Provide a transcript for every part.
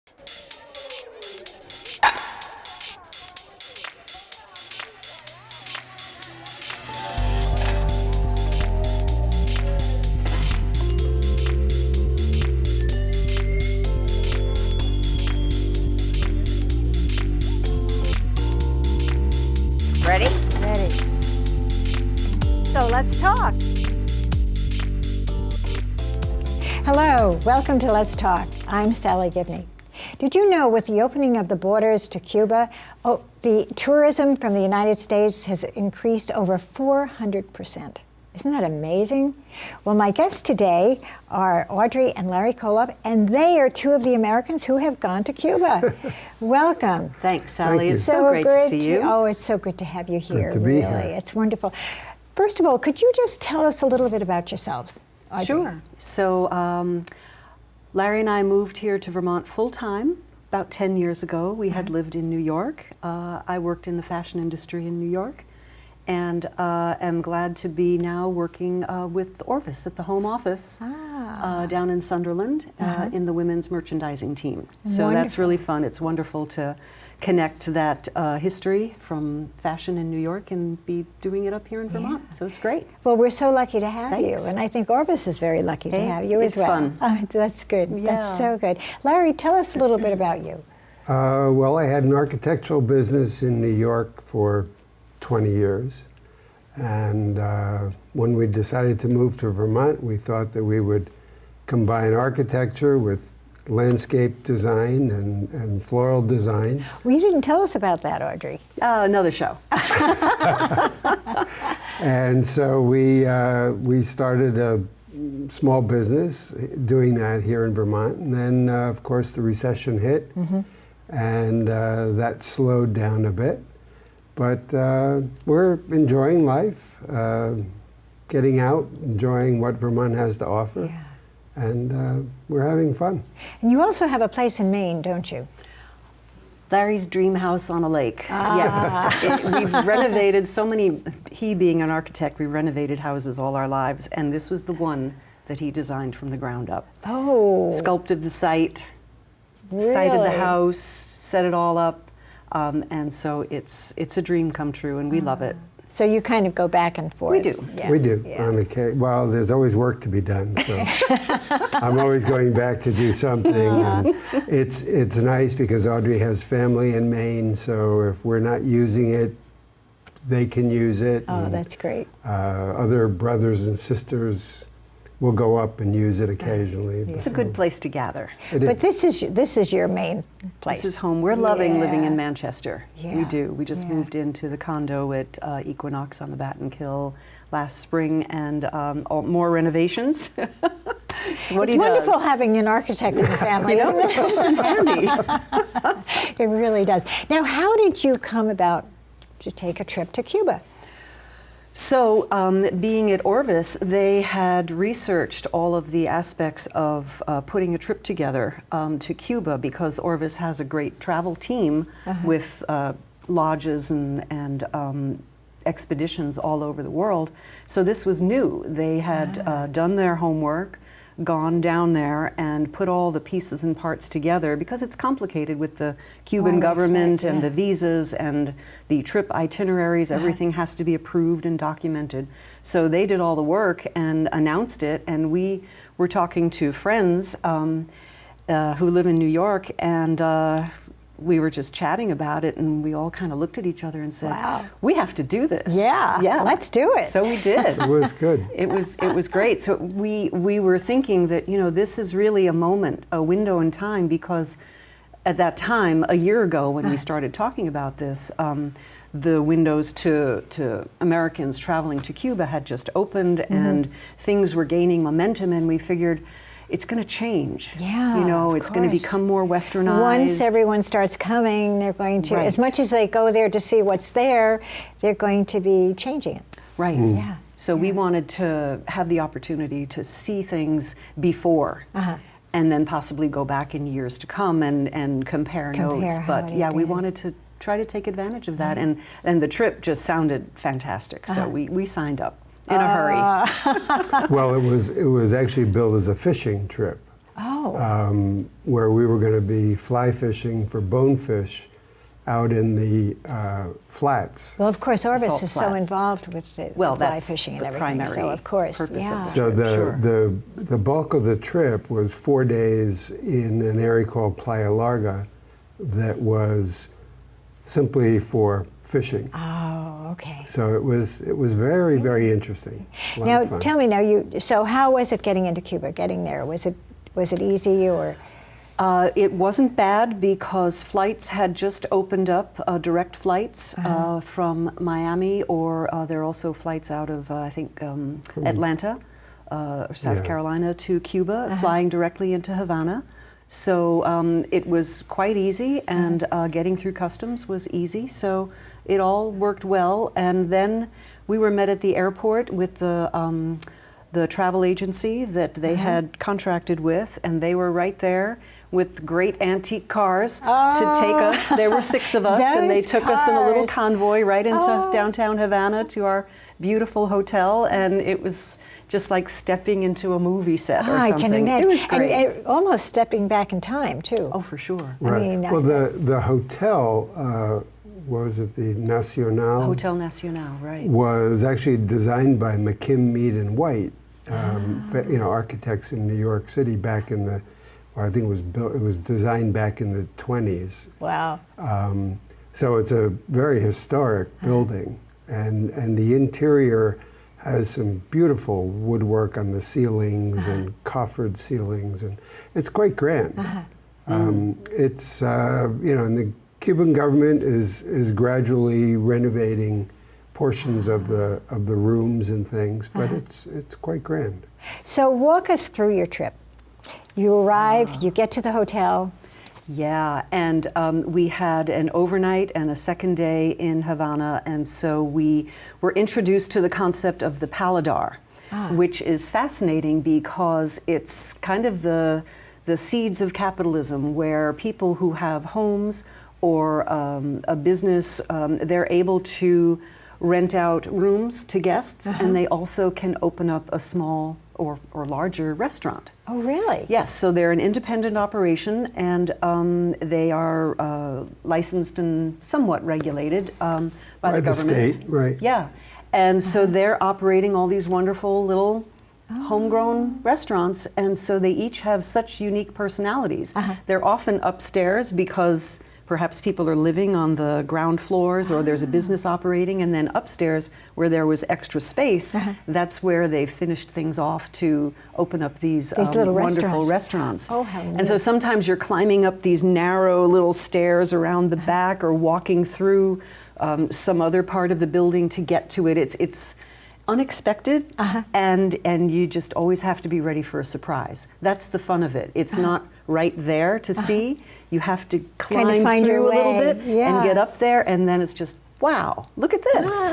Ready? Ready. So let's talk. Hello, welcome to Let's Talk. I'm Salley Gibney. Did you know with the opening of the borders to Cuba, the tourism from the United States has increased over 400%? Isn't that amazing? Well, my guests today are Audrey and Larry Kolloff, and they are two of the Americans who have gone to Cuba. Welcome. Thanks, Sally. Thank you. It's so great to see you. Oh, it's so good to have you here. Good to be really. here. It's wonderful. First of all, could you just tell us a little bit about yourselves? Audrey? Sure. So Larry and I moved here to Vermont full-time about 10 years ago. We had lived in New York. I worked in the fashion industry in New York, and am glad to be now working with Orvis at the home office down in Sunderland in the women's merchandising team. So that's really fun. It's wonderful to connect that history from fashion in New York and be doing it up here in Vermont. So it's great. Well, we're so lucky to have you, Thanks. and I think Orvis is very lucky to have you as well. It's fun. That's good. Yeah. That's so good. Larry, tell us a little bit about you. Well, I had an architectural business in New York for 20 years. And when we decided to move to Vermont, we thought that we would combine architecture with landscape design and floral design. Well, you didn't tell us about that, Audrey. Another show. And so we started a small business doing that here in Vermont. And then, of course, the recession hit, and that slowed down a bit. But we're enjoying life, getting out, enjoying what Vermont has to offer, and we're having fun. And you also have a place in Maine, don't you? Larry's dream house on a lake. Yes. We've renovated so many, he being an architect, we renovated houses all our lives, and this was the one that he designed from the ground up. Oh. Sculpted the site, Really? sited the house, set it all up, and so it's a dream come true, and we love it. So you kind of go back and forth. We do. Yeah. We do. Yeah. On occasion. Well, there's always work to be done, so I'm always going back to do something. And it's nice because Audrey has family in Maine, so if we're not using it, they can use it. Oh, and, that's great. other brothers and sisters will go up and use it occasionally. It's a good place to gather. But this is your main place. This is home. We're loving living in Manchester. Yeah. We do. We just moved into the condo at Equinox on the Battenkill last spring, and more renovations. It's what It's he wonderful does. having an architect in the family, isn't it? It's handy. It really does. Now, how did you come about to take a trip to Cuba? So, being at Orvis, they had researched all of the aspects of putting a trip together to Cuba, because Orvis has a great travel team with lodges and expeditions all over the world. So this was new. They had done their homework, gone down there and put all the pieces and parts together, because it's complicated with the Cuban government and the visas and the trip itineraries. Everything has to be approved and documented. So they did all the work and announced it, and we were talking to friends who live in New York, and we were just chatting about it, and we all kind of looked at each other and said, Wow. we have to do this. Yeah, let's do it. So we did. It was good. It was great. So we were thinking that, this is really a moment, a window in time, because at that time, a year ago when we started talking about this, the windows to Americans traveling to Cuba had just opened, and things were gaining momentum, and we figured it's going to change. Yeah, of it's going to course. become more westernized. Once everyone starts coming, they're going to, as much as they go there to see what's there, they're going to be changing it. Right. Yeah. So we wanted to have the opportunity to see things before, and then possibly go back in years to come and compare notes. how But it yeah, we did. wanted to try to take advantage of that, and the trip just sounded fantastic. So we signed up in a hurry. Well, it was actually billed as a fishing trip. Oh. where we were going to be fly fishing for bonefish out in the flats. Well, of course, Orvis Salt is so flats. involved with the Well, fly that's fishing and the everything. primary So, of course, purpose of yeah. the So Sure. the bulk of the trip was 4 days in an area called Playa Larga that was simply for fishing. Oh, okay. So it was very, very interesting. A lot Now, of fun. tell me now, so how was it getting into Cuba, getting there? Was it easy or? It wasn't bad because flights had just opened up, direct flights from Miami, or there are also flights out of, I think, Atlanta or South Yeah. Carolina to Cuba, flying directly into Havana. So it was quite easy, and getting through customs was easy. So it all worked well. And then we were met at the airport with the travel agency that they had contracted with, and they were right there with great antique cars to take us. There were 6 of us, and they Those took us in a little cars. convoy right into downtown Havana to our beautiful hotel, and it was just like stepping into a movie set or I something. can imagine. It was great. And almost stepping back in time, too. Oh, for sure. Right. mean, well, the hotel, what was it, the Nacional? Hotel Nacional, right. Was actually designed by McKim, Mead and White, architects in New York City back in the, well, I think it was designed back in the 20s. Wow. So it's a very historic building, and the interior has some beautiful woodwork on the ceilings and coffered ceilings, and it's quite grand. It's and the Cuban government is gradually renovating portions of the rooms and things, but it's quite grand. So walk us through your trip. You arrive, you get to the hotel. Yeah, and we had an overnight and a second day in Havana, and so we were introduced to the concept of the paladar, which is fascinating because it's kind of the seeds of capitalism, where people who have homes or a business, they're able to rent out rooms to guests, and they also can open up a small or larger restaurant. Oh, really? Yes, so they're an independent operation, and they are licensed and somewhat regulated by the government. state, right. Yeah, and so they're operating all these wonderful little homegrown restaurants, and so they each have such unique personalities. They're often upstairs because perhaps people are living on the ground floors, or there's a business operating, and then upstairs where there was extra space, that's where they finished things off to open up these little wonderful restaurants. Oh, how neat. And so sometimes you're climbing up these narrow little stairs around the back, or walking through some other part of the building to get to it. It's unexpected, and you just always have to be ready for a surprise. That's the fun of it. It's not right there to see. You have to climb find your through a little way. bit Yeah. and get up there, and then it's just, wow, look at this.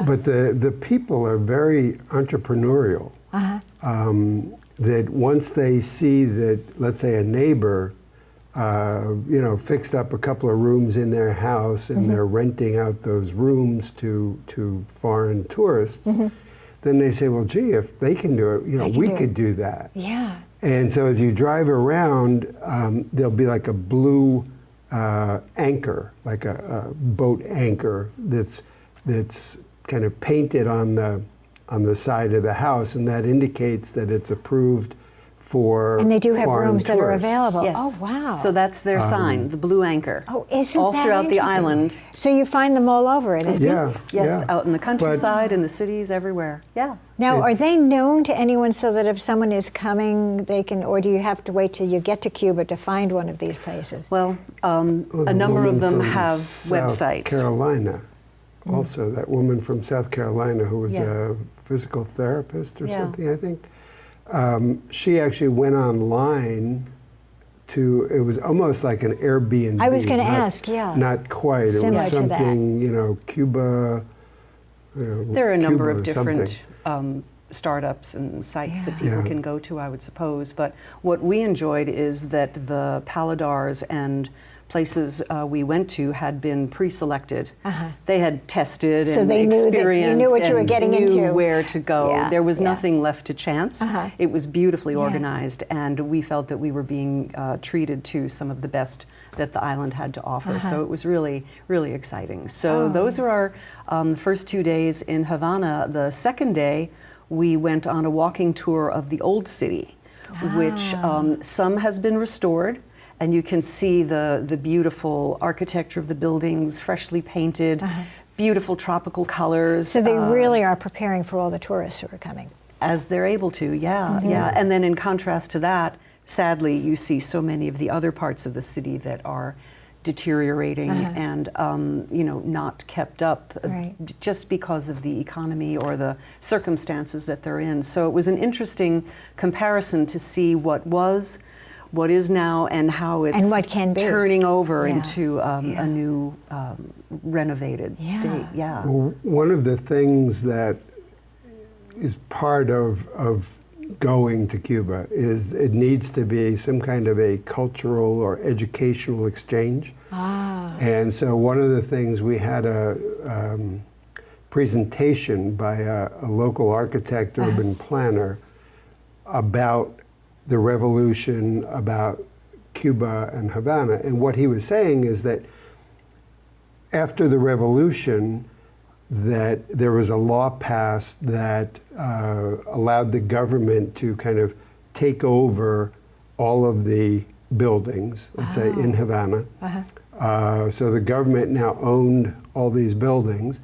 But the people are very entrepreneurial. That once they see that, let's say, a neighbor, fixed up a couple of rooms in their house, and they're renting out those rooms to foreign tourists, then they say, well, gee, if they can do it, we could do that. Yeah. And so as you drive around, there'll be like a blue anchor, like a boat anchor that's kind of painted on the side of the house, and that indicates that it's approved for And they do have foreign rooms that are tourists. available. Yes. Oh, wow. So that's their sign, the blue anchor. Oh, isn't all that throughout the interesting? island. So you find them all over it. Yeah. Yes, yeah. out in the But- countryside, in the cities, everywhere. Yeah. Now, are It's- they known to anyone so that if someone is coming, they can, or do you have to wait till you get to Cuba to find one of these places? Well, Oh, a the number of woman them from have South websites. Carolina, also that woman from South Carolina who was Yeah. a physical therapist or Yeah. something, I think. She actually went online to, it was almost like an Airbnb. I was gonna not- ask, yeah. Not quite. Similar it was to that. something, Cuba. There are a number Cuba of or something. different startups and sites that people Yeah. can go to, I would suppose. But what we enjoyed is that the paladars and places we went to had been pre-selected. They had tested So and they knew that experienced you knew what you were and getting knew into. where to go. Yeah, There was yeah. nothing left to chance. It was beautifully organized, and we felt that we were being treated to some of the best that the island had to offer. So it was really, really exciting. So those are our first 2 days in Havana. The second day, we went on a walking tour of the old city, which some has been restored. And you can see the beautiful architecture of the buildings, freshly painted, beautiful tropical colors. So they really are preparing for all the tourists who are coming. As they're able to, yeah. And then in contrast to that, sadly, you see so many of the other parts of the city that are deteriorating and not kept up just because of the economy or the circumstances that they're in. So it was an interesting comparison to see what was, what is now, and how it's and what can be. turning over into a new renovated state. Yeah. Well, one of the things that is part of going to Cuba is it needs to be some kind of a cultural or educational exchange. And so one of the things, we had a presentation by a local architect, urban planner, about the revolution, about Cuba and Havana. And what he was saying is that after the revolution, that there was a law passed that allowed the government to kind of take over all of the buildings, let's say in Havana. So the government now owned all these buildings,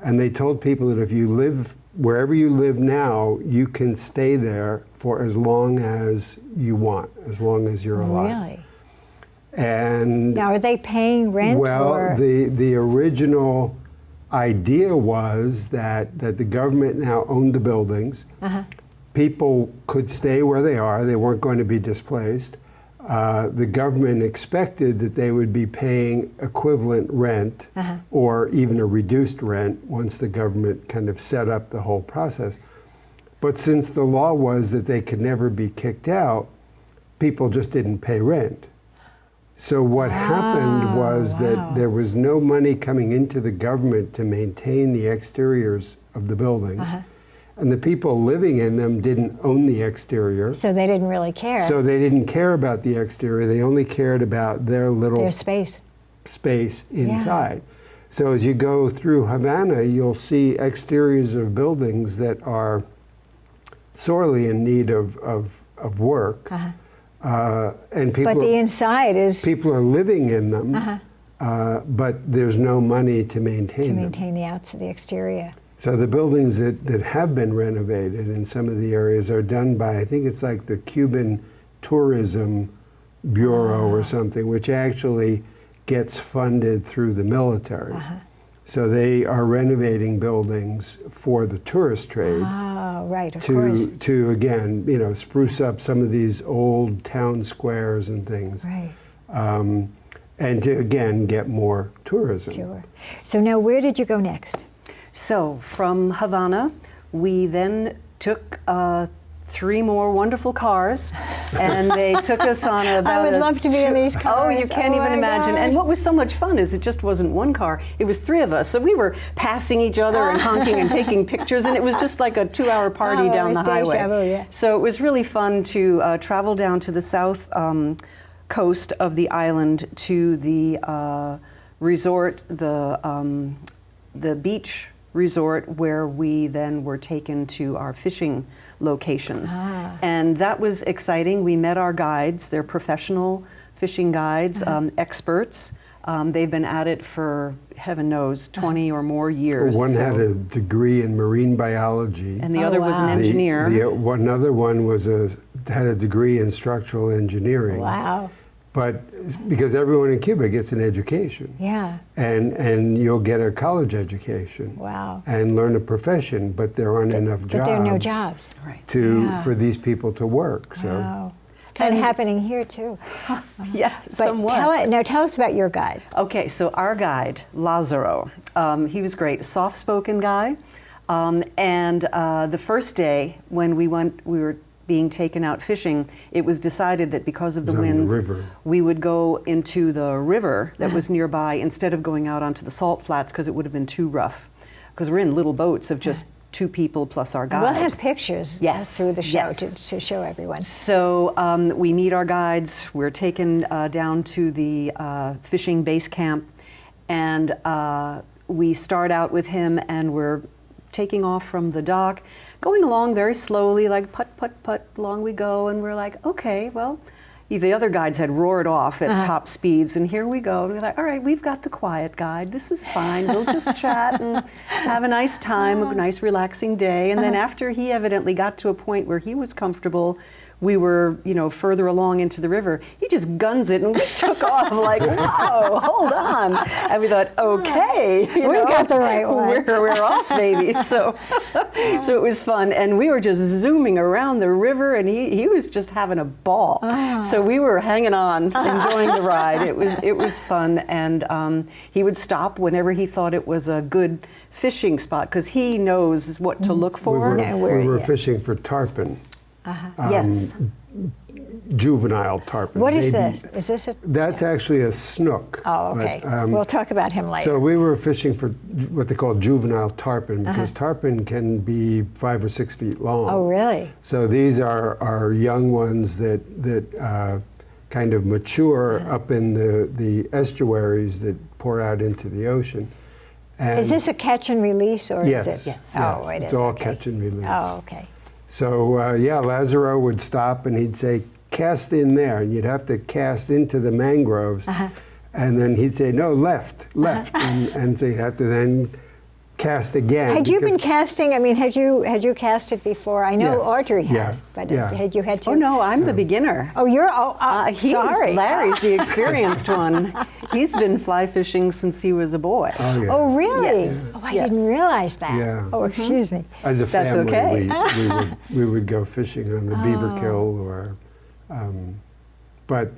and they told people that if you live wherever you live now, you can stay there for as long as you want, as long as you're alive. Really? And now, are they paying rent? Well, or? the original idea was that the government now owned the buildings. People could stay where they are. They weren't going to be displaced. The government expected that they would be paying equivalent rent or even a reduced rent once the government kind of set up the whole process. But since the law was that they could never be kicked out, people just didn't pay rent. So what happened was that there was no money coming into the government to maintain the exteriors of the buildings. And the people living in them didn't own the exterior. So they didn't really care. So they didn't care about the exterior. They only cared about their little space inside. So as you go through Havana, you'll see exteriors of buildings that are sorely in need of work. And people, but the inside is... people are living in them, but there's no money to maintain the exterior. So the buildings that have been renovated in some of the areas are done by, I think it's like the Cuban Tourism Bureau or something, which actually gets funded through the military. So they are renovating buildings for the tourist trade. Right, of course. To again, spruce up some of these old town squares and things. Right. And to again get more tourism. Sure. So now, where did you go next? So from Havana, we then took 3 more wonderful cars, and they took us on about... I would love to be in these cars. Oh, you can't even imagine. Gosh. And what was so much fun is it just wasn't one car, it was 3 of us. So we were passing each other and honking and taking pictures, and it was just like a 2-hour party down the highway. Yeah. So it was really fun to travel down to the south coast of the island to the resort, the beach resort, where we then were taken to our fishing locations. And that was exciting. We met our guides. They're professional fishing guides, experts. They've been at it for, heaven knows, 20 or more years. One had a degree in marine biology. And the other was an engineer. Another one had a degree in structural engineering. Wow. But because everyone in Cuba gets an education. Yeah. And you'll get a college education. Wow. And learn a profession, but there aren't enough jobs. But there are no jobs. Right. For these people to work. So. Wow. It's kind of happening here too. Yeah, somewhat. Tell us about your guide. Okay, so our guide, Lazaro, he was great, a soft-spoken guy. And the first day when we were being taken out fishing, it was decided that because of the It was on the winds, river. we would go into the river that was nearby instead of going out onto the salt flats because it would have been too rough. Because we're in little boats of just 2 people plus our guide. We'll have pictures Yes, through the show yes. to show everyone. So we meet our guides. We're taken down to the fishing base camp, and we start out with him, and we're taking off from the dock, going along very slowly, like putt, putt, putt, along we go, and we're like, okay, well, the other guides had roared off at top speeds, and here we go. And we're like, all right, we've got the quiet guide. This is fine. We'll just chat and have a nice time, a nice relaxing day. And then after he evidently got to a point where he was comfortable, we were, further along into the river. He just guns it, and we took off like, whoa, hold on. And we thought, okay, We got the right one. We're off, baby. So it was fun, and we were just zooming around the river, and he was just having a ball. So we were hanging on, enjoying the ride. It was fun, and he would stop whenever he thought it was a good fishing spot because he knows what to look for. We were fishing for tarpon. Yes. Juvenile tarpon. What is Maybe- this? Is this a? That's actually a snook. Oh, okay. But, We'll talk about him later. so we were fishing for what they call juvenile tarpon because tarpon can be 5 or 6 feet long. Oh, really? So these are young ones that kind of mature up in the estuaries that pour out into the ocean. And Is this a catch and release, or yes, is it? yes, Oh, it it's is. all Okay. catch and release. Oh, okay. So Lazaro would stop and he'd say, cast in there, and you'd have to cast into the mangroves, and then he'd say, no, left, and so you'd have to then cast again. Had you been because- casting? I mean, had you casted before? I know Yes. Audrey has, Yeah. but Yeah. had you had to? Oh no, I'm the beginner. Oh, you're. Sorry. Larry's the experienced one. He's been fly fishing since he was a boy. Oh, yeah. Oh, really? Yes. Oh, I Yes. didn't realize that. Yeah. Oh, excuse me. As a That's family, okay. we would go fishing on the beaver kill, or, but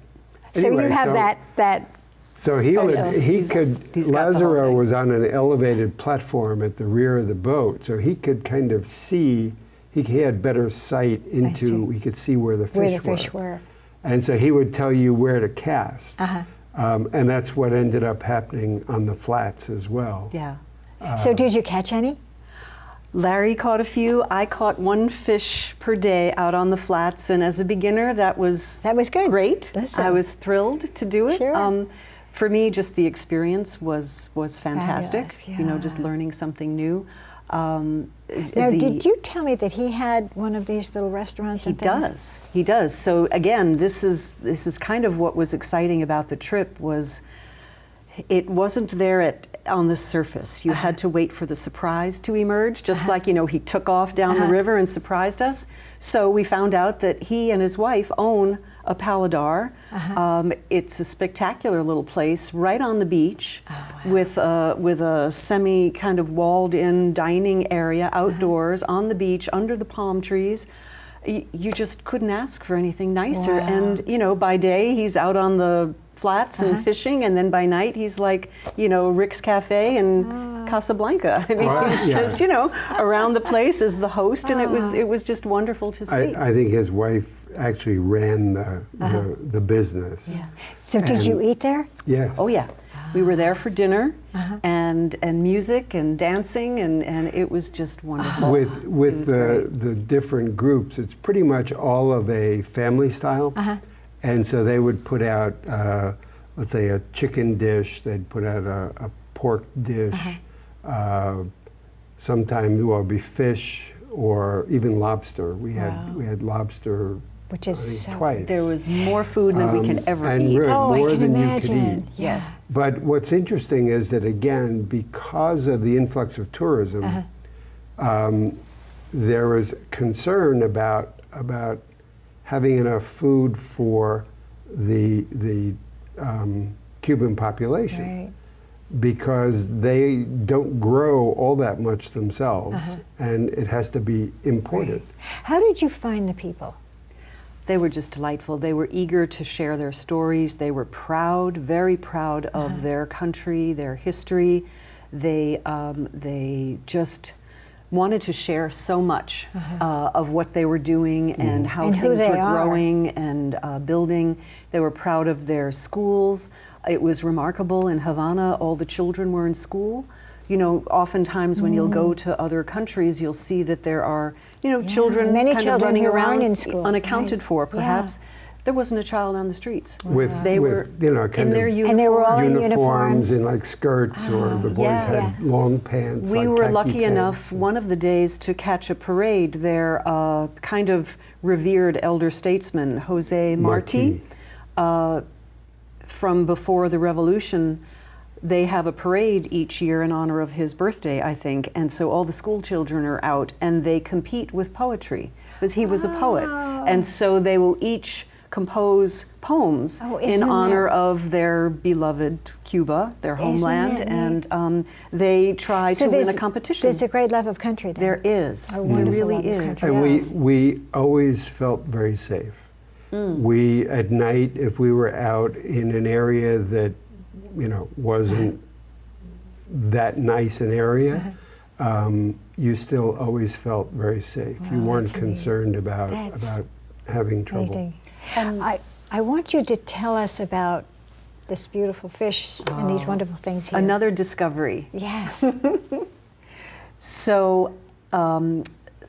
anyway. So you have that. So he He's got the whole Lazaro thing. was on an elevated platform at the rear of the boat, so he could kind of see. He had better sight into. see. He could see where the fish Where the fish were. and so he would tell you where to cast. Uh-huh. And that's what ended up happening on the flats as well. Yeah. So did you catch any? Larry caught a few. I caught 1 fish per day out on the flats, and as a beginner, that was good. great. Listen. I was thrilled to do it. Sure. For me, just the experience was fantastic. Fabulous, Just learning something new. Now, did you tell me that he had one of these little restaurants? He and things? does. He does. So again, this is kind of what was exciting about the trip was it wasn't there on the surface. You had to wait for the surprise to emerge, just like, he took off down the river and surprised us. So we found out that he and his wife own a Paladar. It's a spectacular little place right on the beach with a semi kind of walled in dining area outdoors on the beach under the palm trees. You just couldn't ask for anything nicer. Wow. And, by day he's out on the flats and fishing, and then by night he's like, Rick's Cafe in Casablanca. I mean, he's just, around the place as the host, and it was just wonderful to see. I think his wife actually ran the business. Yeah. So did you eat there? Yes. Oh yeah, we were there for dinner and music and dancing, and it was just wonderful. With It was the different groups, it's pretty much all of a family style. And so they would put out, let's say, a chicken dish. They'd put out a pork dish. Sometimes it would be fish or even lobster. We had lobster. Which is I think, so twice. There was more food than we can ever and eat. really Oh, more I can than imagine. you could eat. Yeah. But what's interesting is that, again, because of the influx of tourism, there was concern about having enough food for the Cuban population, Right. because they don't grow all that much themselves, and it has to be imported. How did you find the people? They were just delightful. They were eager to share their stories. They were proud, very proud of their country, their history. They just wanted to share so much of what they were doing and how And who things they were are. growing and building. They were proud of their schools. It was remarkable in Havana, all the children were in school. You know, oftentimes when you'll go to other countries, you'll see that there are, you know, children many kind of children running who around aren't in school, unaccounted right. for, Yeah. perhaps. There wasn't a child on the streets. With, They were with, you know, in kind their of uniforms. And they were all in uniforms uniforms. and like skirts, or the boys yeah. had Yeah. long pants. We like were khaki lucky pants. enough one of the days to catch a parade. Their kind of revered elder statesman, Jose Marti, from before the revolution, they have a parade each year in honor of his birthday, I think. And so all the school children are out and they compete with poetry because he was a poet. And so they will each compose poems Oh, in isn't honor that- of their beloved Cuba, their Isn't homeland. that neat? And they try to win a competition. There's a great love of country there. There is. A There wonderful really love of is. country. And yeah. we always felt very safe. We, at night, if we were out in an area that, you know, wasn't that nice an area, you still always felt very safe. You weren't that's neat. concerned about That's having trouble. Anything. I want you to tell us about this beautiful fish and these wonderful things here. Another discovery. Yes. So,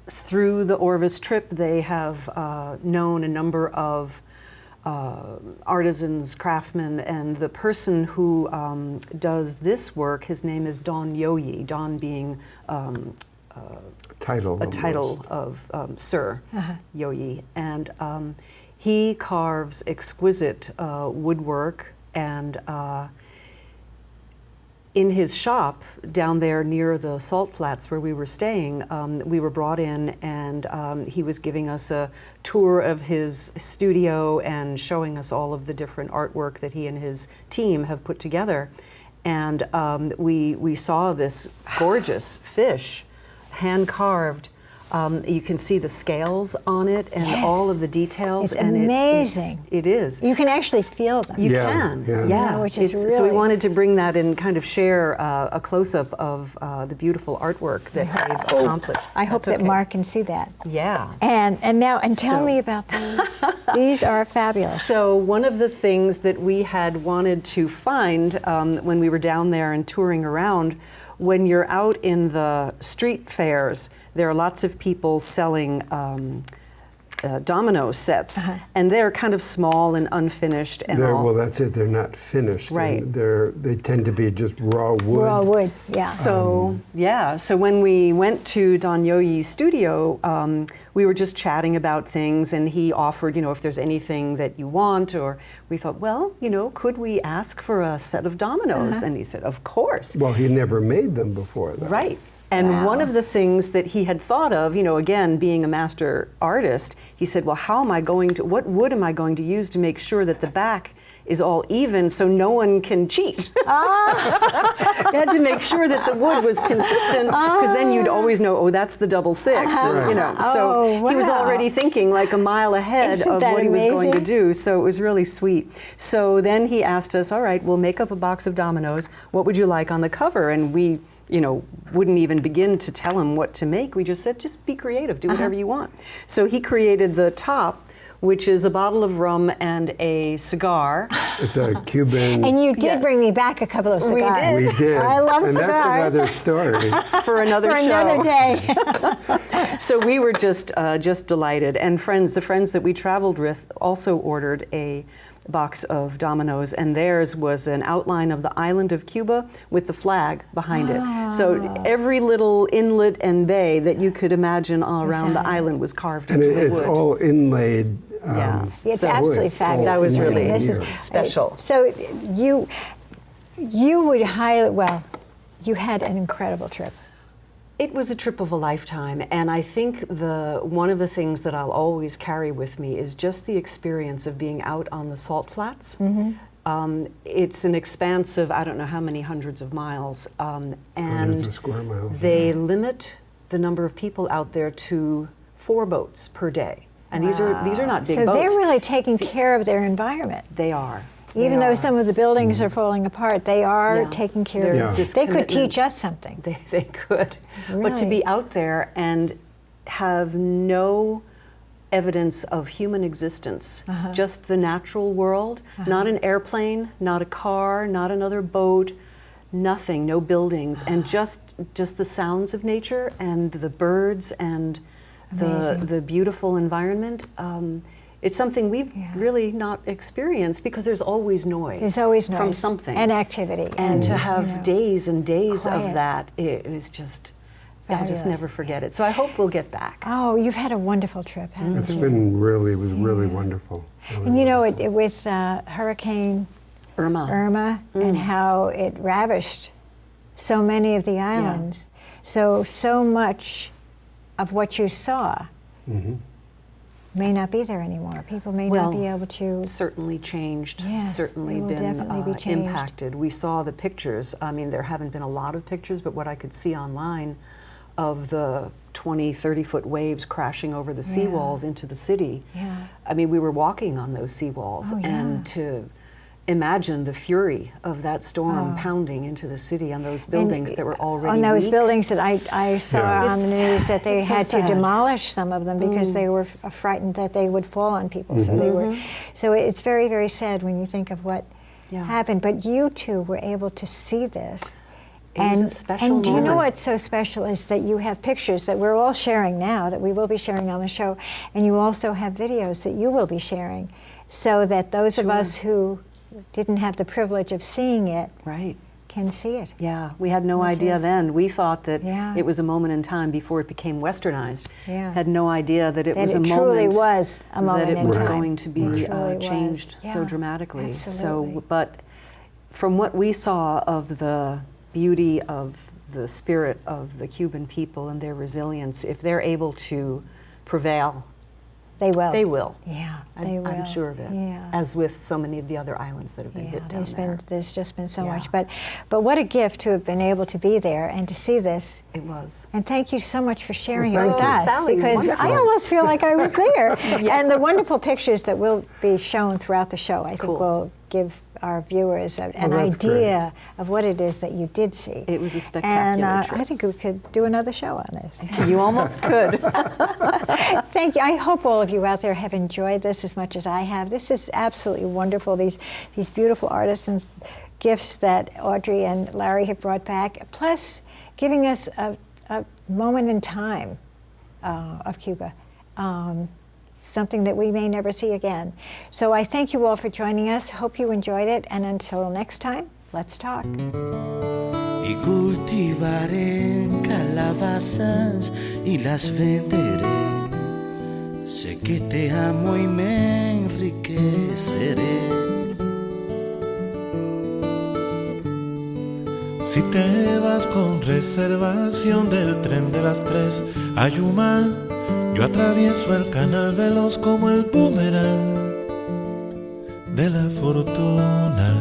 through the Orvis trip, they have known a number of artisans, craftsmen, and the person who does this work, his name is Don Yoyi, Don being Title. a title of Sir Yoyi. And he carves exquisite woodwork, and in his shop down there near the salt flats where we were staying, we were brought in, and he was giving us a tour of his studio and showing us all of the different artwork that he and his team have put together. And we saw this gorgeous fish, hand carved. You can see the scales on it and Yes. all of the details. It's and amazing. It is. You can actually feel them. You Yeah, can, yeah. Yeah, which is So we really- wanted to bring that and kind of share a close-up of the beautiful artwork that they've accomplished. I hope That's that okay. Mark can see that. Yeah. And tell So- me about these. These are fabulous. So one of the things that we had wanted to find when we were down there and touring around, when you're out in the street fairs, there are lots of people selling domino sets, and they're kind of small and unfinished and all. Well, that's it. They're not finished. Right. They tend to be just raw wood. Raw wood, yeah. So so when we went to Don Yoyi's studio, we were just chatting about things, and he offered, if there's anything that you want, or we thought, well, could we ask for a set of dominoes? And he said, of course. Well, he never made them before, though. Right. And one of the things that he had thought of, again, being a master artist, he said, well, what wood am I going to use to make sure that the back is all even so no one can cheat? You had to make sure that the wood was consistent, because then you'd always know, that's the 66, So he was wow. already thinking like a mile ahead Isn't of that what he was going to amazing? do. So it was really sweet. So then he asked us, all right, we'll make up a box of dominoes. What would you like on the cover? And we wouldn't even begin to tell him what to make. We just said, just be creative, do whatever you want. So he created the top, which is a bottle of rum and a cigar. It's a Cuban. And you did Yes. bring me back a couple of cigars. did. We did. I love and cigars. that's another story. For another For show. another day. So we were just delighted. And the friends that we traveled with also ordered a box of dominoes, and theirs was an outline of the island of Cuba with the flag behind it. So every little inlet and bay that you could imagine all around the Exactly. island was carved And into the it's wood. all inlaid. Yeah. It's So absolutely wood. fabulous. That was I mean, really this is special. So you would you had an incredible trip. It was a trip of a lifetime, and I think one of the things that I'll always carry with me is just the experience of being out on the salt flats. It's an expanse of I don't know how many hundreds of miles, Hundreds and of square miles. they limit the number of people out there to 4 boats per day, and these are not big So boats. they're really taking care of their environment. They are. Even They though are. some of the buildings are falling apart, they are Yeah. taking care There of is it. this They could commitment. teach us something. They could. But to Really? be out there and have no evidence of human existence, just the natural world, not an airplane, not a car, not another boat, nothing, no buildings, and just the sounds of nature and the birds and Amazing. the beautiful environment. It's something we've really not experienced because there's always noise. There's always noise. From something. And activity. And to have you know, days and days quiet. of that, it is just, I'll just Fabulous. never forget it. So I hope we'll get back. Oh, you've had a wonderful trip, haven't It's you? been really, it was really wonderful. Really And you know, wonderful. with Hurricane Irma. Irma and how it ravished so many of the islands, so much of what you saw may not be there anymore. People may Well, not be able to. Certainly changed, Yes, certainly it will been definitely be changed. impacted. We saw the pictures. I mean, there haven't been a lot of pictures, but what I could see online of the 20, 30-foot waves crashing over the seawalls into the city. Yeah. I mean, we were walking on those seawalls, Oh, yeah. and to imagine the fury of that storm pounding into the city on those buildings that were already on those weak. buildings that I saw Yeah. on the It's- news that they it's so had to sad. demolish some of them because they were frightened that they would fall on people. So they were. So it's very, very sad when you think of what Yeah. happened. But you two were able to see this. It was a special and do you know moment. what's so special is that you have pictures that we're all sharing now, that we will be sharing on the show, and you also have videos that you will be sharing, so that those of us who didn't have the privilege of seeing it Right. can see it. Yeah, we had no That's idea it. then. We thought that Yeah. it was a moment in time before it became westernized. Yeah. Had no idea that it That was a it moment. truly was a moment that it in was time. going to be It truly was. changed so Yeah, dramatically. absolutely. So, but from what we saw of the beauty of the spirit of the Cuban people and their resilience, if they're able to prevail, They will. they will. Yeah, they will. I'm sure of it. Yeah. As with so many of the other islands that have been Yeah, hit down there. there's just been so Yeah. much. But what a gift to have been able to be there and to see this. It was. And thank you so much for sharing Well, it with thank us, you. Sally, because wonderful. I almost feel like I was there. And the wonderful pictures that will be shown throughout the show, I think Cool. will give our viewers an that's idea of what it is that you did see. It was a spectacular And trip. I think we could do another show on this. You almost could. Thank you. I hope all of you out there have enjoyed this as much as I have. This is absolutely wonderful. These beautiful artisans' gifts that Audrey and Larry have brought back, plus giving us a moment in time of Cuba, something that we may never see again. So I thank you all for joining us. Hope you enjoyed it. And until next time, let's talk. Y cultivaré calabazas y las venderé. Sé que te amo y me enriqueceré. Si te vas con reservación del tren de las 3 a Yuma, yo atravieso el canal veloz como el boomerang de la fortuna.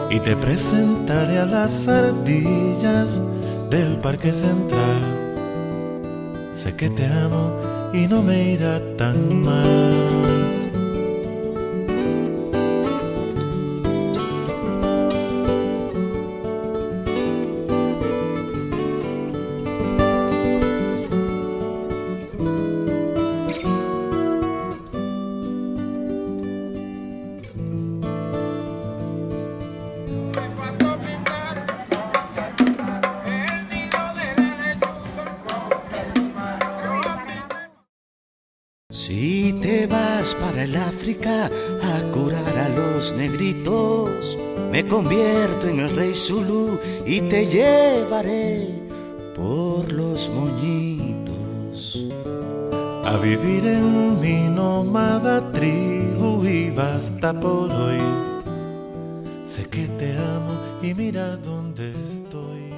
Y te presentaré a las ardillas del Parque Central. Sé que te amo y no me irá tan mal. Si te vas para el África a curar a los negritos, me convierto en el rey Zulú y te llevaré por los moñitos. A vivir en mi nómada tribu y basta por hoy. Sé que te amo y mira dónde estoy.